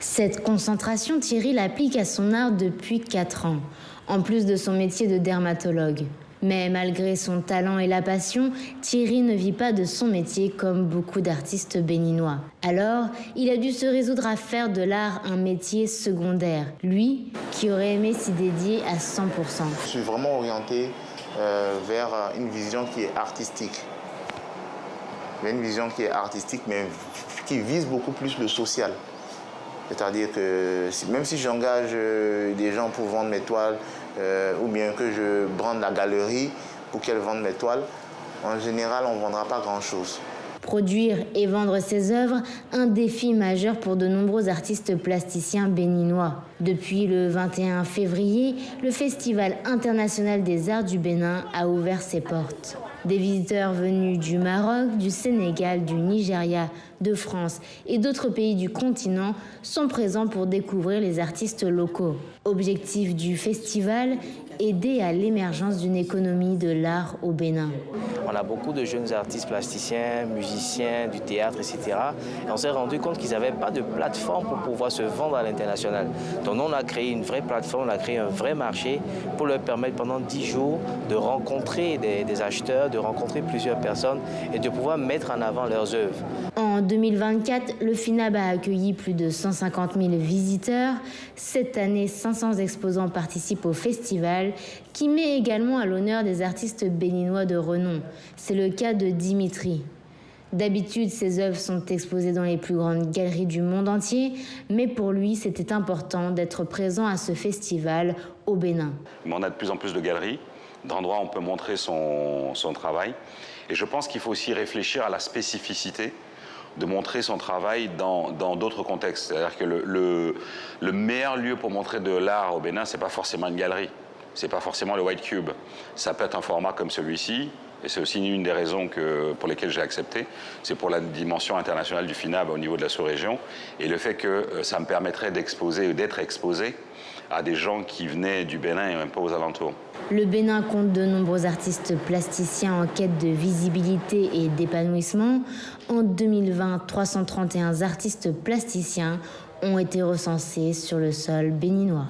Cette concentration, Thierry l'applique à son art depuis 4 ans, en plus de son métier de dermatologue. Mais malgré son talent et la passion, Thierry ne vit pas de son métier comme beaucoup d'artistes béninois. Alors, il a dû se résoudre à faire de l'art un métier secondaire. Lui, qui aurait aimé s'y dédier à 100%. Je suis vraiment orienté vers une vision qui est artistique. Une vision qui est artistique, mais qui vise beaucoup plus le social. C'est-à-dire que même si j'engage des gens pour vendre mes toiles, ou bien que je brande la galerie pour qu'elle vende mes toiles, en général, on ne vendra pas grand-chose. Produire et vendre ses œuvres, un défi majeur pour de nombreux artistes plasticiens béninois. Depuis le 21 février, le Festival international des arts du Bénin a ouvert ses portes. Des visiteurs venus du Maroc, du Sénégal, du Nigeria, de France et d'autres pays du continent sont présents pour découvrir les artistes locaux. Objectif du festival, aider à l'émergence d'une économie de l'art au Bénin. On a beaucoup de jeunes artistes plasticiens, musiciens, du théâtre, etc. Et on s'est rendu compte qu'ils n'avaient pas de plateforme pour pouvoir se vendre à l'international. Donc on a créé une vraie plateforme, on a créé un vrai marché pour leur permettre pendant 10 jours de rencontrer des acheteurs, de rencontrer plusieurs personnes et de pouvoir mettre en avant leurs œuvres. En 2024, le FINAB a accueilli plus de 150 000 visiteurs. Cette année, 500 exposants participent au festival, qui met également à l'honneur des artistes béninois de renom. C'est le cas de Dimitri. D'habitude, ses œuvres sont exposées dans les plus grandes galeries du monde entier, mais pour lui, c'était important d'être présent à ce festival au Bénin. On a de plus en plus de galeries, d'endroits où on peut montrer son travail. Et je pense qu'il faut aussi réfléchir à la spécificité de montrer son travail dans d'autres contextes. C'est-à-dire que le meilleur lieu pour montrer de l'art au Bénin, ce n'est pas forcément une galerie, ce n'est pas forcément le White Cube. Ça peut être un format comme celui-ci, et c'est aussi une des raisons pour lesquelles j'ai accepté. C'est pour la dimension internationale du FINAB au niveau de la sous-région, et le fait que ça me permettrait d'exposer, d'être exposé à des gens qui venaient du Bénin et même pas aux alentours. Le Bénin compte de nombreux artistes plasticiens en quête de visibilité et d'épanouissement. En 2020, 331 artistes plasticiens ont été recensés sur le sol béninois.